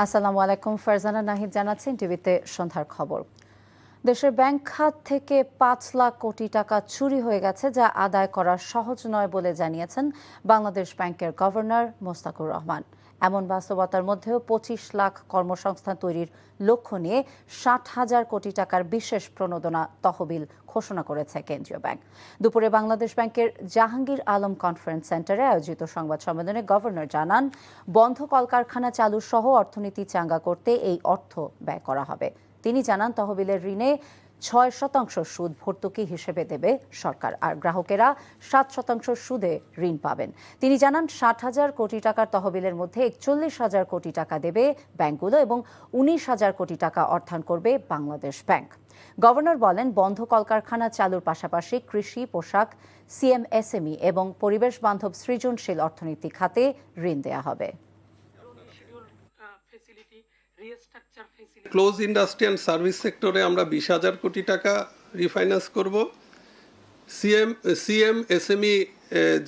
আসসালামু আলাইকুম। ফারজানা নাহিদ জানাচ্ছেন টিভিতে সন্ধ্যার খবর। দেশের ব্যাংক খাত থেকে ৫ লাখ কোটি টাকা চুরি হয়ে গেছে, যা আদায় করা সহজ নয় বলে জানিয়েছেন বাংলাদেশ ব্যাংকের গভর্নর মোস্তাকুর রহমান। এমন বাস্তবতার মধ্যেও ২৫ লাখ কর্মসংস্থান তৈরির লক্ষ্য নিয়ে ৬০,০০০ কোটি টাকার বিশেষ প্রণোদনা তহবিল ঘোষণা করেছে কেন্দ্রীয় ব্যাংক। দুপুরে বাংলাদেশ ব্যাংকের জাহাঙ্গীর আলম কনফারেন্স সেন্টারে আয়োজিত সংবাদ সম্মেলনে গভর্নর জানান, বন্ধ কলকারখানা চালু সহ অর্থনীতি চাঙ্গা করতে এই অর্থ ব্যয় করা হবে। তিনি জানান, তহবিলের ঋণে ৬% সুদ ভর্তুকি হিসেবে দেবে সরকার, আর গ্রাহকেরা ৭% সুদে ঋণ পাবেন। তিনি জানান, ৬০,০০০ কোটি টাকার তহবিলের মধ্যে ৪১,০০০ কোটি টাকা দেবে ব্যাংকগুলো এবং ১৯,০০০ কোটি টাকা অর্থায়ন করবে বাংলাদেশ ব্যাংক। গভর্নর বলেন, বন্ধ কলকারখানা চালুর পাশাপাশি কৃষি, পোশাক, সিএমএসএমই এবং পরিবেশ বান্ধব সৃজনশীল অর্থনীতি খাতে ঋণ দেয়া হবে। ক্লোজ ইন্ডাস্ট্রি অ্যান্ড সার্ভিস সেক্টরে আমরা ২০,০০০ কোটি টাকা রিফাইন্যান্স করব। সিএমএসএমই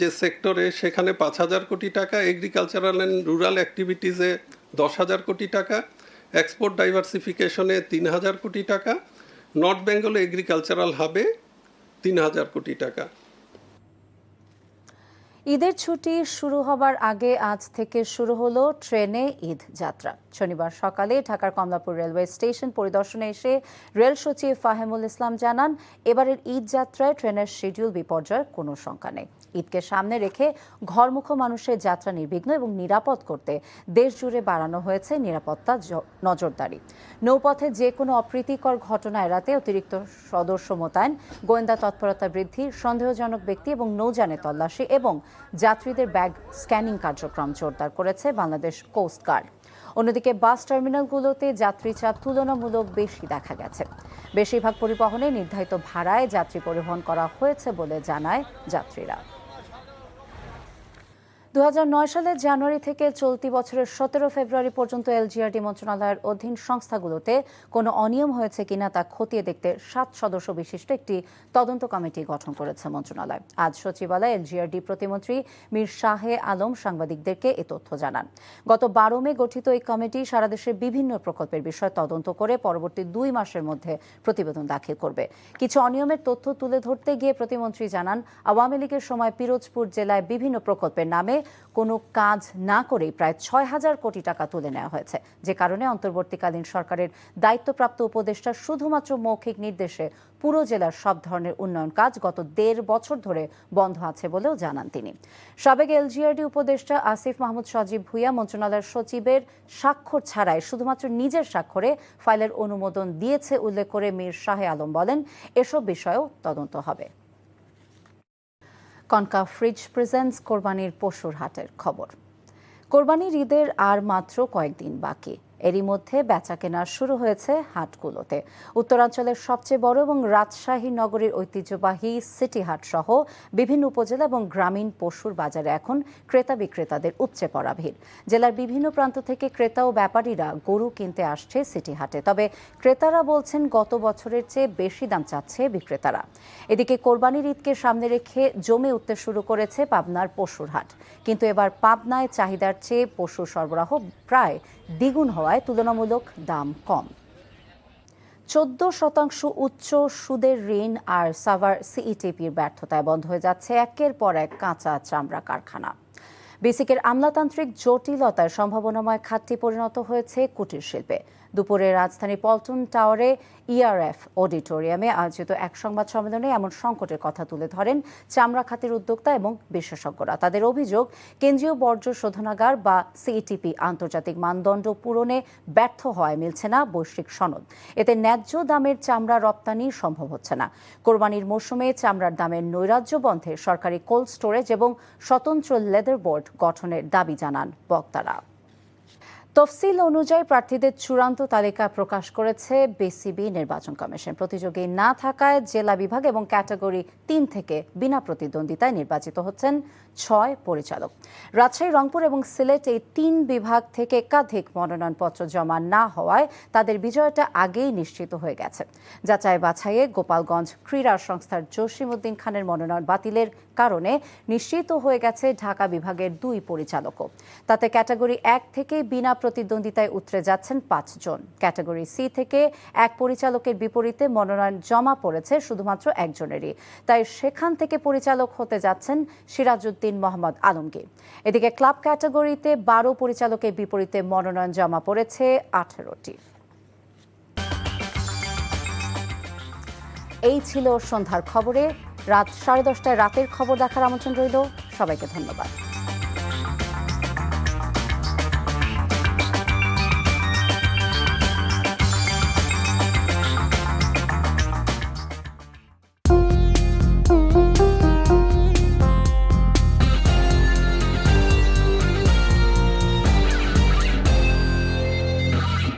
যে সেক্টরে, সেখানে ৫,০০০ কোটি টাকা, এগ্রিকালচারাল অ্যান্ড রুরাল অ্যাক্টিভিটিসে ১০,০০০ কোটি টাকা, এক্সপোর্ট ডাইভার্সিফিকেশনে ৩,০০০ কোটি টাকা, নর্থ বেঙ্গল এগ্রিকালচারাল হাবে ৩,০০০ কোটি টাকা। ঈদের ছুটি শুরু হবার আগে আজ থেকে শুরু হলো ট্রেনে ঈদ যাত্রা। শনিবার সকালে ঢাকার কমলাপুর রেলওয়ে স্টেশন পরিদর্শনে এসে রেল সচিব ফাহেমুল ইসলাম জানান, এবারের ঈদ যাত্রায় ট্রেনের শিডিউল বিপর্যয়ের কোনো শঙ্কা নেই। ঈদকে সামনে রেখে ঘরমুখো মানুষের যাত্রা নির্বিঘ্ন এবং নিরাপদ করতে দেশ জুড়ে বাড়ানো হয়েছে নিরাপত্তা নজরদারি। নৌপথে যে কোনো অপ্রীতিকর ঘটনা এড়াতে অতিরিক্ত সদস্য মোতায়েন, গোয়েন্দা তৎপরতা বৃদ্ধি, সন্দেহজনক ব্যক্তি এবং নৌযানে তল্লাশি এবং যাত্রীদের ব্যাগ স্ক্যানিং কার্যক্রম জোরদার করেছে বাংলাদেশ কোস্ট গার্ড। অন্যদিকে বাস টার্মিনালগুলোতে যাত্রী চাপ তুলনামূলক বেশি দেখা গেছে। বেশিরভাগ পরিবহনে নির্ধারিত ভাড়ায় যাত্রী পরিবহন করা হয়েছে বলে জানায় যাত্রীরা। ২০০৯ সালের জানুয়ারি থেকে চলতি বছরের ১৭ ফেব্রুয়ারি পর্যন্ত এলজিআরডি মন্ত্রণালয়ের অধীন সংস্থাগুলোতে কোনো অনিয়ম হয়েছে কিনা তা খতিয়ে দেখতে ৭ সদস্য বিশিষ্ট একটি তদন্ত কমিটি গঠন করেছে মন্ত্রণালয়। আজ সচিবালয়ে এলজিআরডি প্রতিমন্ত্রী মীর শাহে আলম সাংবাদিকদেরকে এ তথ্য জানান। গত ১২ মে গঠিত এই কমিটি সারা দেশের বিভিন্ন প্রকল্পের বিষয় তদন্ত করে পরবর্তী ২ মাসের মধ্যে প্রতিবেদন দাখিল করবে। কিছু অনিয়মের তথ্য তুলে ধরতে গিয়ে প্রতিমন্ত্রী জানান, আওয়ামী লীগের সময় পিরোজপুর জেলায় বিভিন্ন প্রকল্পের নামে কোনো কাজ না করেই প্রায় ৬,০০০ কোটি টাকা তুলে নেওয়া হয়েছে, যে কারণে অন্তর্বর্তীকালীন সরকারের দায়িত্বপ্রাপ্ত উপদেষ্টা শুধুমাত্র মৌখিক নির্দেশে পুরো জেলার সব ধরনের উন্নয়ন কাজ গত ১.৫ বছর ধরে বন্ধ আছে বলেও জানান তিনি। সাবেক এলজিআরডি উপদেষ্টা আসিফ মাহমুদ সজীব ভুঁইয়া মন্ত্রণালয়ের সচিবের স্বাক্ষর ছাড়াই শুধুমাত্র নিজের স্বাক্ষরে ফাইলের অনুমোদন দিয়েছে উল্লেখ করে মীর শাহে আলম বলেন, এসব বিষয়েও তদন্ত হবে। কনকা ফ্রিজ প্রেজেন্টস কোরবানির পশুর হাটের খবর। কোরবানির ঈদের আর মাত্র কয়েকদিন বাকি। এরই মধ্যে বেচাকেনা শুরু হয়েছে হাটগুলোতে। উত্তরাঞ্চলের সবচেয়ে বড় এবং রাজশাহী নগরীর ঐতিহ্যবাহী সিটি হাট সহ বিভিন্ন উপজেলা এবং গ্রামীণ পশুর বাজারে এখন ক্রেতা বিক্রেতাদের উপচে পড়া ভিড়। জেলার বিভিন্ন প্রান্ত থেকে ক্রেতা ও ব্যাপারীরা গরু কিনতে আসছে সিটি হাটে, তবে ক্রেতারা বলছেন গত বছরের চেয়ে বেশি দাম চাচ্ছে বিক্রেতারা। এদিকে কোরবানির ঈদকে সামনে রেখে জমে উঠতে শুরু করেছে পাবনার পশুর হাট, কিন্তু এবার পাবনায় চাহিদার চেয়ে পশুর সরবরাহ প্রায় দ্বিগুণ হওয়ায় তুলনামূলক দাম কম। ১৪% উচ্চ সুদের ঋণ আর সাভার সিইটিপির ব্যর্থতায় বন্ধ হয়ে যাচ্ছে একের পর এক কাঁচা চামড়া কারখানা। বিসিকের আমলাতান্ত্রিক জটিলতায় সম্ভাবনাময় খাতটি পরিণত হয়েছে কুটির শিল্পে। দুপুরে রাজধানীর পল্টন টাওয়ারে ইআরএফ অডিটোরিয়ামে আয়োজিত এক সংবাদ সম্মেলনে এমন সংকটের কথা তুলে ধরেন চামড়া খাতের উদ্যোক্তা এবং বিশেষজ্ঞরা। তাদের অভিযোগ, কেন্দ্রীয় বর্জ্য শোধনাগার বা সিইটিপি আন্তর্জাতিক মানদণ্ড পূরণে ব্যর্থ হওয়ায় মিলছে না বৈশ্বিক সনদ। এতে ন্যায্য দামের চামড়া রপ্তানি সম্ভব হচ্ছে না। কোরবানির মৌসুমে চামড়ার দামের নৈরাজ্য বন্ধে সরকারি কোল্ড স্টোরেজ এবং স্বতন্ত্র লেদার বোর্ড গঠনের দাবি জানান বক্তারা। তফসিল অনুযায়ী প্রার্থীদের চূড়ান্ত তালিকা প্রকাশ করেছে বিসিবি নির্বাচন কমিশন। প্রতিযোগী না থাকায় জেলা বিভাগ এবং ক্যাটাগরি ৩ থেকে বিনা প্রতিদ্বন্দ্বিতায় নির্বাচিত হচ্ছেন ৬ পরিচালক। রাজশাহী, রংপুর এবং সিলেট এই ৩ বিভাগ থেকে একাধিক মনোনয়নপত্র জমা না হওয়ায় তাদের বিজয়টা আগেই নিশ্চিত হয়ে গেছে। যাচাই বাছাইয়ে গোপালগঞ্জ ক্রীড়া সংস্থার জসিম উদ্দিন খানের মনোনয়ন বাতিলের কারণে নিশ্চিত হয়ে গেছে ঢাকা বিভাগের ২ পরিচালকও। তাতে ক্যাটাগরি ১ থেকে বিনা প্রতিদ্বন্দ্বিতায় উতরে যাচ্ছেন 5 জন। ক্যাটাগরি সি থেকে এক পরিচালকের বিপরীতে মনোনয়ন জমা পড়েছে শুধুমাত্র একজনেরই, তাই সেখান থেকে পরিচালক হতে যাচ্ছেন সিরাজউদ্দিন মোহাম্মদ আলমগীর। এদিকে ক্লাব ক্যাটাগরিতে 12 পরিচালকের বিপরীতে মনোনয়ন জমা পড়েছে 18টি। এই ছিল সন্ধ্যার খবরে। রাত 10:30টায় রাতের খবর দেখার আমন্ত্রণ রইল। সবাইকে ধন্যবাদ।